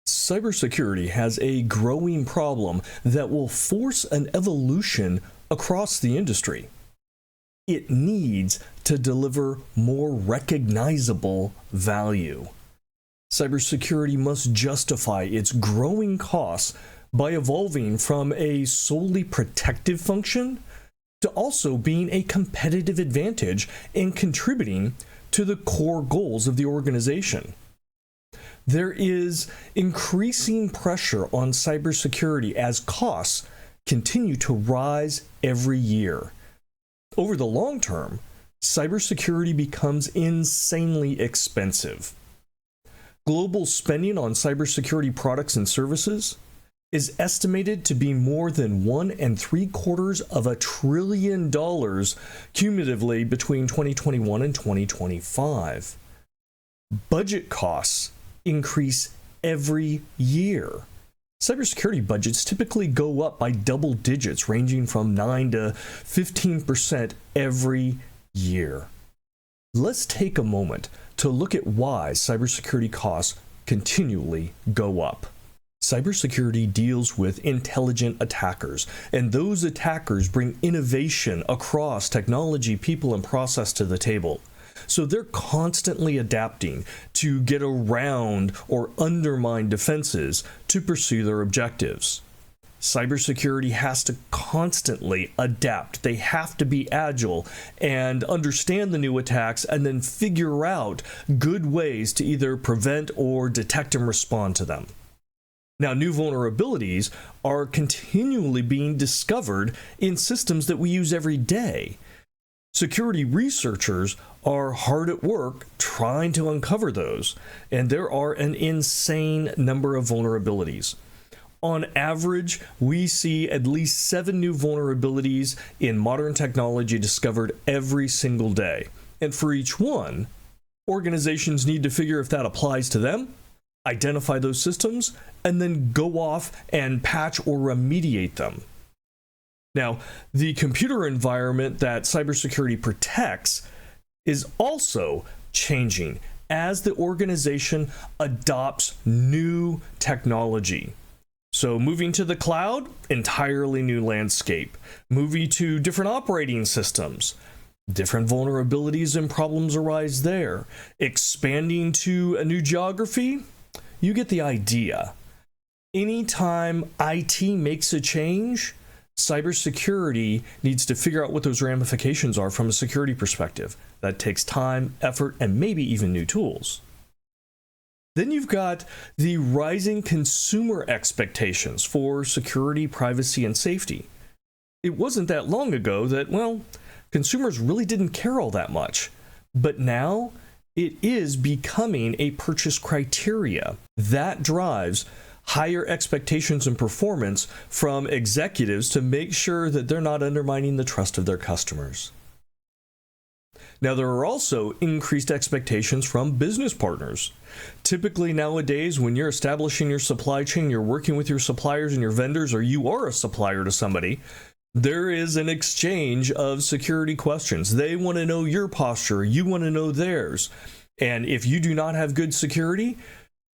Cybersecurity has a growing problem that will force an evolution across the industry. It needs to deliver more recognizable value. Cybersecurity must justify its growing costs by evolving from a solely protective function to also being a competitive advantage and contributing to the core goals of the organization. There is increasing pressure on cybersecurity as costs continue to rise every year. Over the long term, cybersecurity becomes insanely expensive. Global spending on cybersecurity products and services is estimated to be more than $1.75 trillion cumulatively between 2021 and 2025. Budget costs increase every year. Cybersecurity budgets typically go up by double digits, ranging from 9 to 15% every year. Let's take a moment to look at why cybersecurity costs continually go up. Cybersecurity deals with intelligent attackers, and those attackers bring innovation across technology, people, and process to the table. So they're constantly adapting to get around or undermine defenses to pursue their objectives. Cybersecurity has to constantly adapt. They have to be agile and understand the new attacks and then figure out good ways to either prevent or detect and respond to them. Now, new vulnerabilities are continually being discovered in systems that we use every day. Security researchers are hard at work trying to uncover those, and there are an insane number of vulnerabilities. On average, we see at least 7 new vulnerabilities in modern technology discovered every single day. And for each one, organizations need to figure if that applies to them, identify those systems, and then go off and patch or remediate them. Now, the computer environment that cybersecurity protects is also changing as the organization adopts new technology. So moving to the cloud, entirely new landscape. Moving to different operating systems, different vulnerabilities and problems arise there. Expanding to a new geography, you get the idea. Anytime IT makes a change, cybersecurity needs to figure out what those ramifications are from a security perspective. That takes time, effort, and maybe even new tools. Then you've got the rising consumer expectations for security, privacy, and safety. It wasn't that long ago that, consumers really didn't care all that much. But now, it is becoming a purchase criteria that drives higher expectations and performance from executives to make sure that they're not undermining the trust of their customers. Now, there are also increased expectations from business partners. Typically nowadays, when you're establishing your supply chain, you're working with your suppliers and your vendors, or you are a supplier to somebody, there is an exchange of security questions. They want to know your posture, you want to know theirs. And if you do not have good security,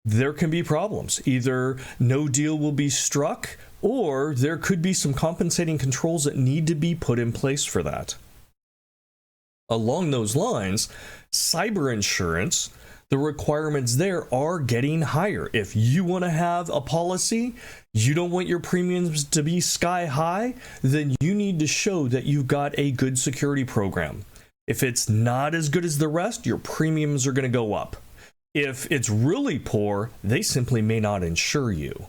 there can be problems. Either no deal will be struck, or there could be some compensating controls that need to be put in place for that. Along those lines, cyber insurance, the requirements there are getting higher. If you want to have a policy, you don't want your premiums to be sky high, then you need to show that you've got a good security program. If it's not as good as the rest, your premiums are going to go up. If it's really poor, they simply may not insure you.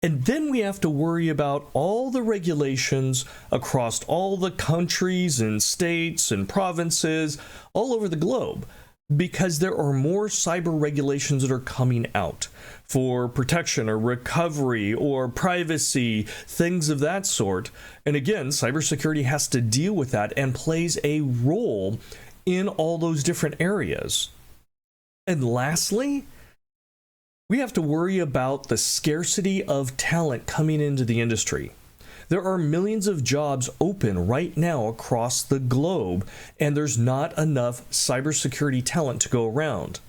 And then we have to worry about all the regulations across all the countries and states and provinces all over the globe, because there are more cyber regulations that are coming out for protection or recovery or privacy, things of that sort. And again, cybersecurity has to deal with that and plays a role in all those different areas. And lastly, we have to worry about the scarcity of talent coming into the industry. There are millions of jobs open right now across the globe, and there's not enough cybersecurity talent to go around.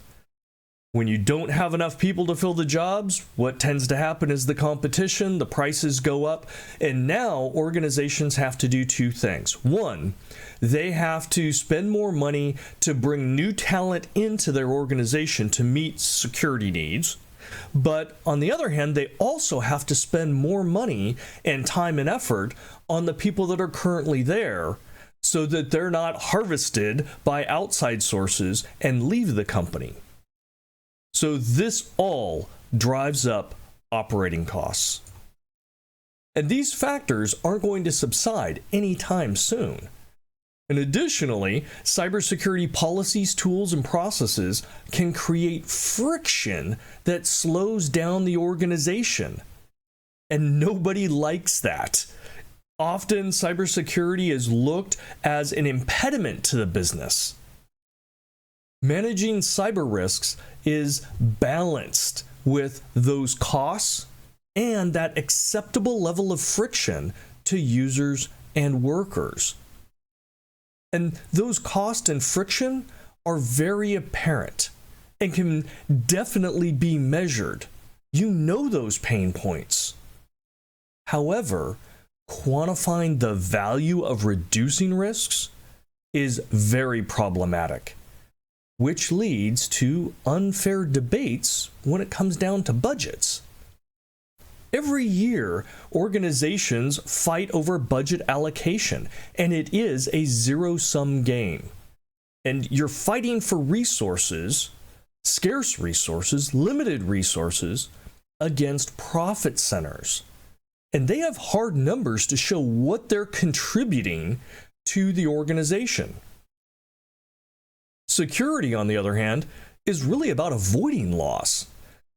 When you don't have enough people to fill the jobs, what tends to happen is the competition, the prices go up, and now organizations have to do two things. One, they have to spend more money to bring new talent into their organization to meet security needs. But on the other hand, they also have to spend more money and time and effort on the people that are currently there so that they're not harvested by outside sources and leave the company. So this all drives up operating costs. And these factors aren't going to subside anytime soon. And additionally, cybersecurity policies, tools, and processes can create friction that slows down the organization. And nobody likes that. Often, cybersecurity is looked as an impediment to the business. Managing cyber risks is balanced with those costs and that acceptable level of friction to users and workers. And those costs and friction are very apparent and can definitely be measured. You know those pain points. However, quantifying the value of reducing risks is very problematic, which leads to unfair debates when it comes down to budgets. Every year, organizations fight over budget allocation, and it is a zero-sum game. And you're fighting for resources, scarce resources, limited resources, against profit centers. And they have hard numbers to show what they're contributing to the organization. Security, on the other hand, is really about avoiding loss.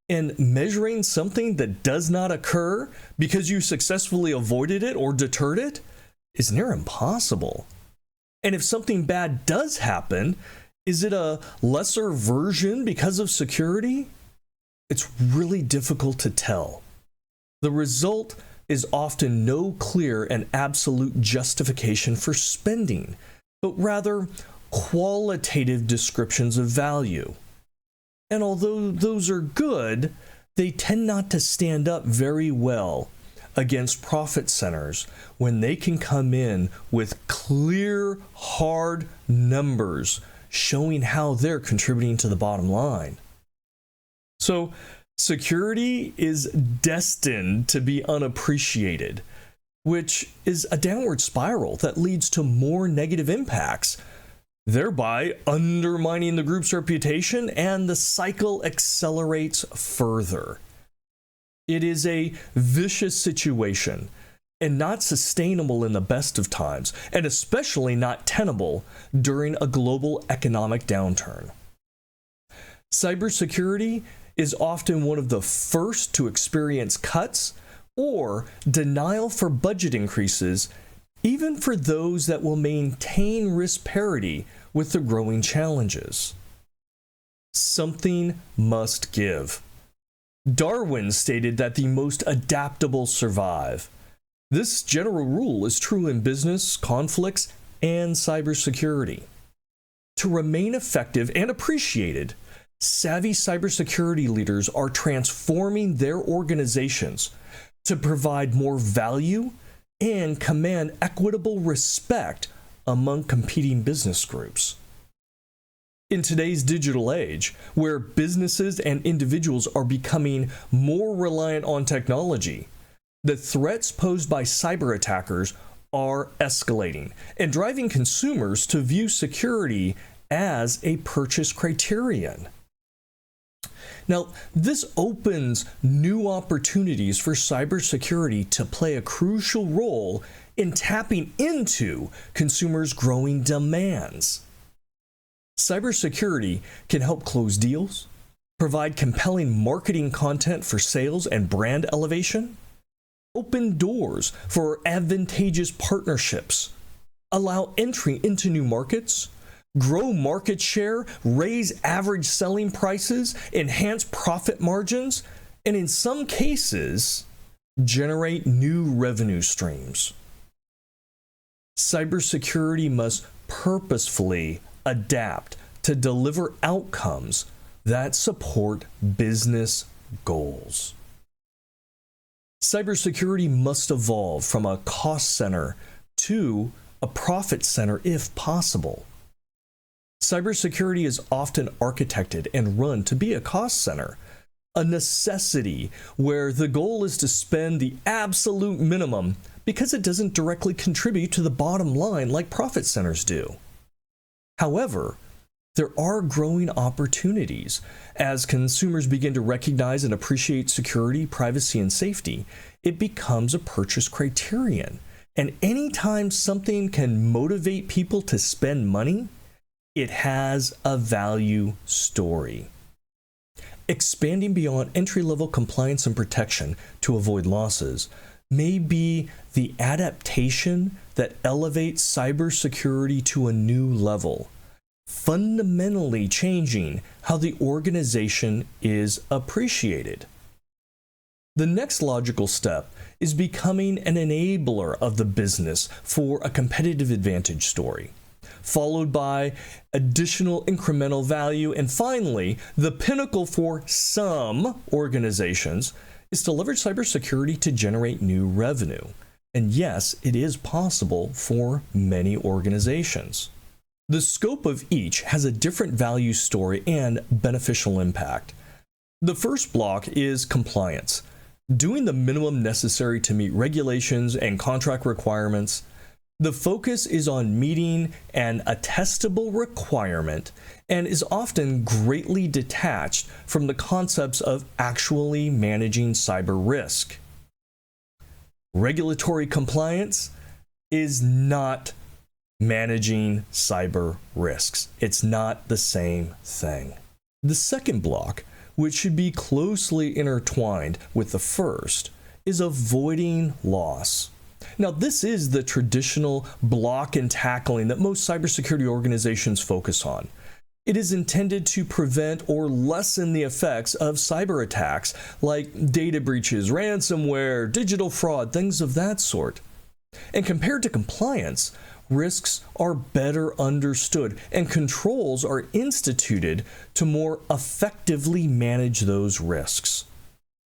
And measuring something that does not occur because you successfully avoided it or deterred it is near impossible. And if something bad does happen, is it a lesser version because of security? It's really difficult to tell. The result is often no clear and absolute justification for spending, but rather qualitative descriptions of value. And although those are good, they tend not to stand up very well against profit centers when they can come in with clear, hard numbers showing how they're contributing to the bottom line. So, security is destined to be unappreciated, which is a downward spiral that leads to more negative impacts, thereby undermining the group's reputation, and the cycle accelerates further. It is a vicious situation and not sustainable in the best of times, and especially not tenable during a global economic downturn. Cybersecurity is often one of the first to experience cuts or denial for budget increases, even for those that will maintain risk parity with the growing challenges. Something must give. Darwin stated that the most adaptable survive. This general rule is true in business, conflicts, and cybersecurity. To remain effective and appreciated, savvy cybersecurity leaders are transforming their organizations to provide more value and command equitable respect among competing business groups. In today's digital age, where businesses and individuals are becoming more reliant on technology, the threats posed by cyber attackers are escalating and driving consumers to view security as a purchase criterion. Now, this opens new opportunities for cybersecurity to play a crucial role in tapping into consumers' growing demands. Cybersecurity can help close deals, provide compelling marketing content for sales and brand elevation, open doors for advantageous partnerships, allow entry into new markets, grow market share, raise average selling prices, enhance profit margins, and in some cases, generate new revenue streams. Cybersecurity must purposefully adapt to deliver outcomes that support business goals. Cybersecurity must evolve from a cost center to a profit center if possible. Cybersecurity is often architected and run to be a cost center, a necessity where the goal is to spend the absolute minimum because it doesn't directly contribute to the bottom line like profit centers do. However, there are growing opportunities as consumers begin to recognize and appreciate security, privacy, and safety. It becomes a purchase criterion. And anytime something can motivate people to spend money, it has a value story. Expanding beyond entry-level compliance and protection to avoid losses may be the adaptation that elevates cybersecurity to a new level, fundamentally changing how the organization is appreciated. The next logical step is becoming an enabler of the business for a competitive advantage story, followed by additional incremental value, and finally, the pinnacle for some organizations is to leverage cybersecurity to generate new revenue. And yes, it is possible for many organizations. The scope of each has a different value story and beneficial impact. The first block is compliance, doing the minimum necessary to meet regulations and contract requirements. The focus is on meeting an attestable requirement and is often greatly detached from the concepts of actually managing cyber risk. Regulatory compliance is not managing cyber risks. It's not the same thing. The second block, which should be closely intertwined with the first, is avoiding loss. Now, this is the traditional block and tackling that most cybersecurity organizations focus on. It is intended to prevent or lessen the effects of cyber attacks like data breaches, ransomware, digital fraud, things of that sort. And compared to compliance, risks are better understood and controls are instituted to more effectively manage those risks.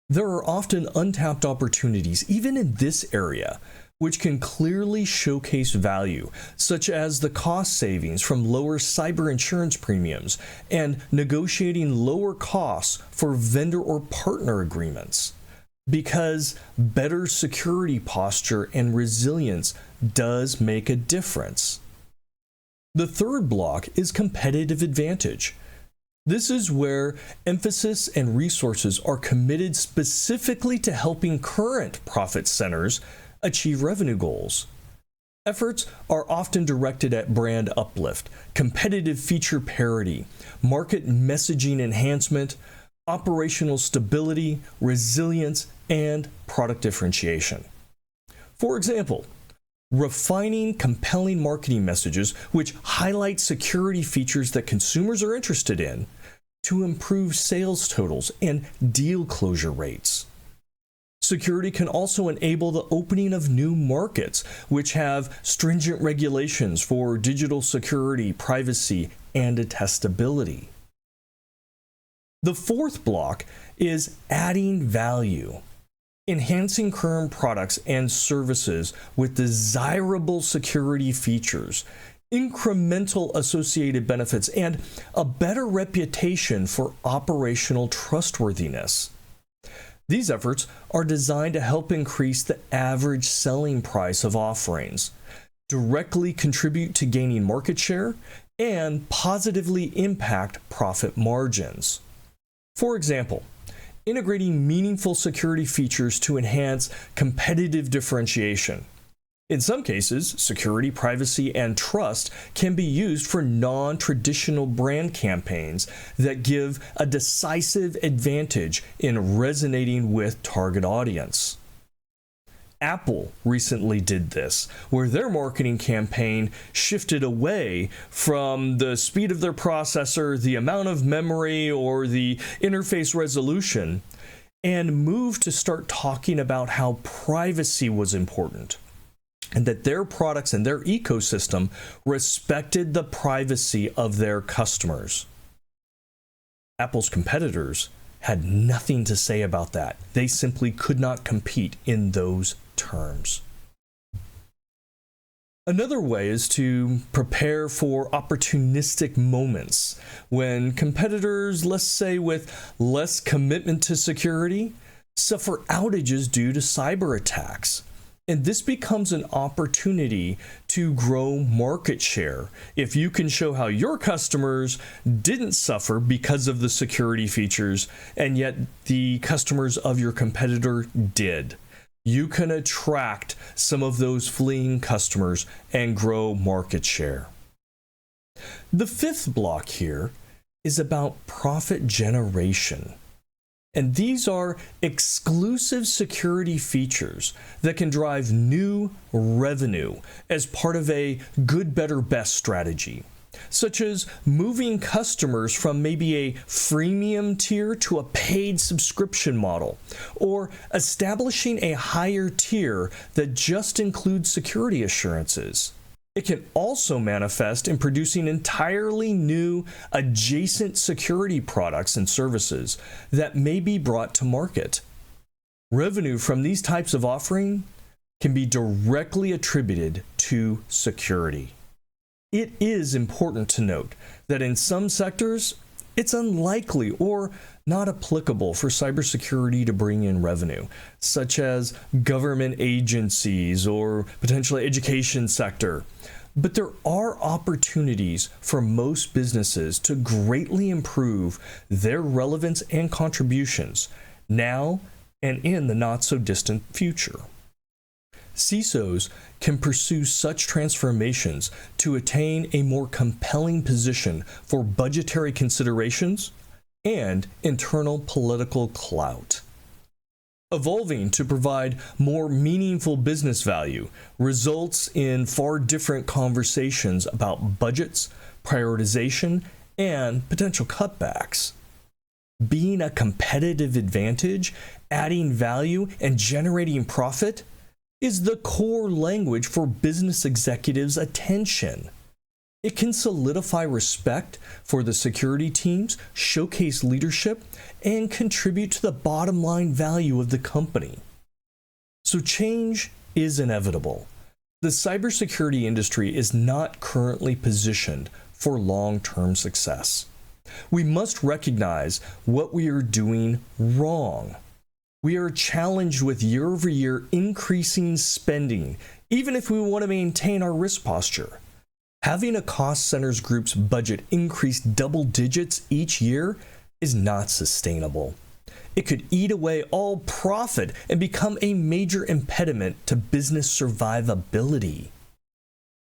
There are often untapped opportunities, even in this area, which can clearly showcase value, such as the cost savings from lower cyber insurance premiums and negotiating lower costs for vendor or partner agreements. Because better security posture and resilience does make a difference. The third block is competitive advantage. This is where emphasis and resources are committed specifically to helping current profit centers achieve revenue goals. Efforts are often directed at brand uplift, competitive feature parity, market messaging enhancement, operational stability, resilience, and product differentiation. For example, refining compelling marketing messages which highlight security features that consumers are interested in to improve sales totals and deal closure rates. Security can also enable the opening of new markets, which have stringent regulations for digital security, privacy, and attestability. The fourth block is adding value, enhancing current products and services with desirable security features, incremental associated benefits, and a better reputation for operational trustworthiness. These efforts are designed to help increase the average selling price of offerings, directly contribute to gaining market share, and positively impact profit margins. For example, integrating meaningful security features to enhance competitive differentiation. In some cases, security, privacy, and trust can be used for non-traditional brand campaigns that give a decisive advantage in resonating with target audience. Apple recently did this, where their marketing campaign shifted away from the speed of their processor, the amount of memory, or the interface resolution, and moved to start talking about how privacy was important, and that their products and their ecosystem respected the privacy of their customers. Apple's competitors had nothing to say about that. They simply could not compete in those terms. Another way is to prepare for opportunistic moments when competitors, let's say with less commitment to security, suffer outages due to cyber attacks. And this becomes an opportunity to grow market share if you can show how your customers didn't suffer because of the security features, and yet the customers of your competitor did. You can attract some of those fleeing customers and grow market share. The fifth block here is about profit generation. And these are exclusive security features that can drive new revenue as part of a good, better, best strategy, such as moving customers from maybe a freemium tier to a paid subscription model, or establishing a higher tier that just includes security assurances. It can also manifest in producing entirely new adjacent security products and services that may be brought to market. Revenue from these types of offering can be directly attributed to security. It is important to note that in some sectors, it's unlikely or not applicable for cybersecurity to bring in revenue, such as government agencies or potentially education sector. But there are opportunities for most businesses to greatly improve their relevance and contributions now and in the not so distant future. CISOs can pursue such transformations to attain a more compelling position for budgetary considerations and internal political clout. Evolving to provide more meaningful business value results in far different conversations about budgets, prioritization, and potential cutbacks. Being a competitive advantage, adding value, and generating profit is the core language for business executives' attention. It can solidify respect for the security teams, showcase leadership, and contribute to the bottom line value of the company. So change is inevitable. The cybersecurity industry is not currently positioned for long-term success. We must recognize what we are doing wrong. We are challenged with year-over-year increasing spending, even if we want to maintain our risk posture. Having a cost centers group's budget increase double digits each year is not sustainable. It could eat away all profit and become a major impediment to business survivability.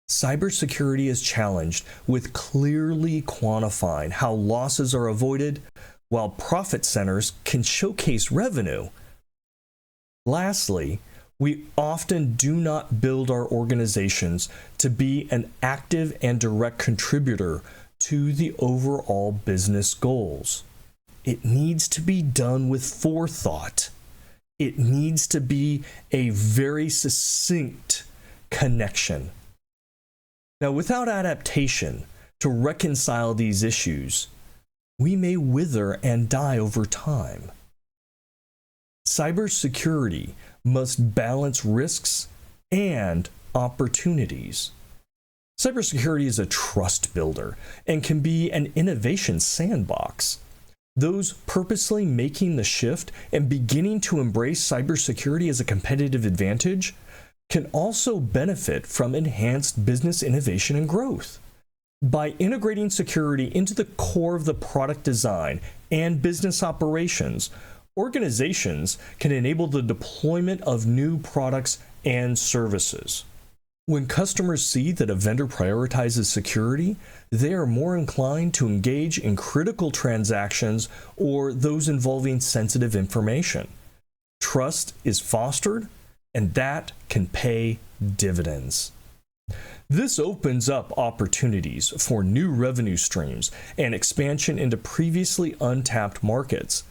Cybersecurity is challenged with clearly quantifying how losses are avoided, while profit centers can showcase revenue. Lastly, we often do not build our organizations to be an active and direct contributor to the overall business goals. It needs to be done with forethought. It needs to be a very succinct connection. Now, without adaptation to reconcile these issues, we may wither and die over time. Cybersecurity must balance risks and opportunities. Cybersecurity is a trust builder and can be an innovation sandbox. Those purposely making the shift and beginning to embrace cybersecurity as a competitive advantage can also benefit from enhanced business innovation and growth. By integrating security into the core of the product design and business operations, organizations can enable the deployment of new products and services. When customers see that a vendor prioritizes security, they are more inclined to engage in critical transactions or those involving sensitive information. Trust is fostered, and that can pay dividends. This opens up opportunities for new revenue streams and expansion into previously untapped markets.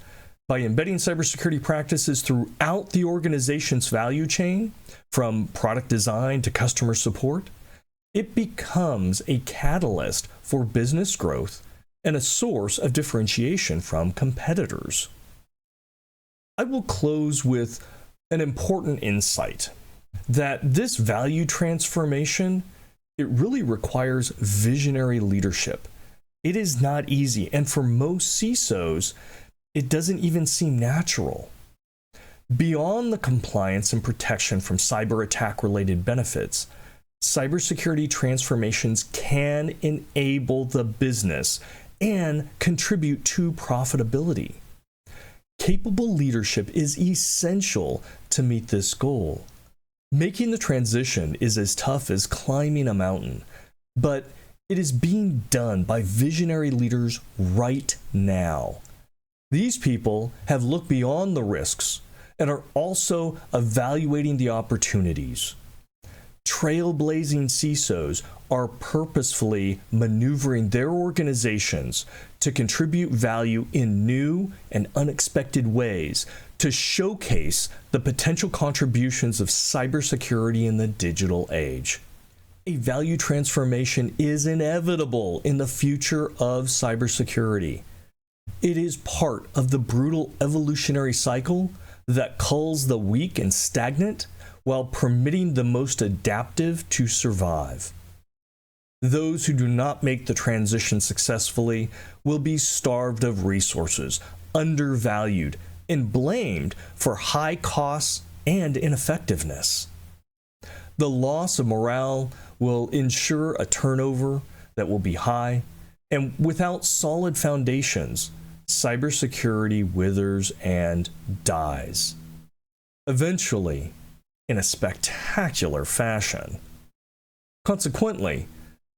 By embedding cybersecurity practices throughout the organization's value chain, from product design to customer support, it becomes a catalyst for business growth and a source of differentiation from competitors. I will close with an important insight that this value transformation, it really requires visionary leadership. It is not easy, and for most CISOs, it doesn't even seem natural. Beyond the compliance and protection from cyber attack related benefits, cybersecurity transformations can enable the business and contribute to profitability. Capable leadership is essential to meet this goal. Making the transition is as tough as climbing a mountain, but it is being done by visionary leaders right now. These people have looked beyond the risks and are also evaluating the opportunities. Trailblazing CISOs are purposefully maneuvering their organizations to contribute value in new and unexpected ways to showcase the potential contributions of cybersecurity in the digital age. A value transformation is inevitable in the future of cybersecurity. It is part of the brutal evolutionary cycle that culls the weak and stagnant while permitting the most adaptive to survive. Those who do not make the transition successfully will be starved of resources, undervalued, and blamed for high costs and ineffectiveness. The loss of morale will ensure a turnover that will be high, and without solid foundations, cybersecurity withers and dies. Eventually, in a spectacular fashion. Consequently,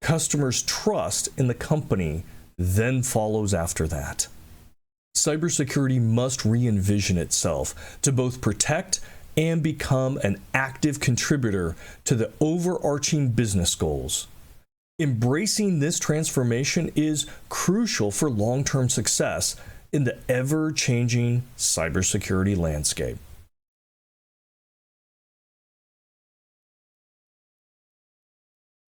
customers' trust in the company then follows after that. Cybersecurity must re-envision itself to both protect and become an active contributor to the overarching business goals. Embracing this transformation is crucial for long-term success in the ever-changing cybersecurity landscape.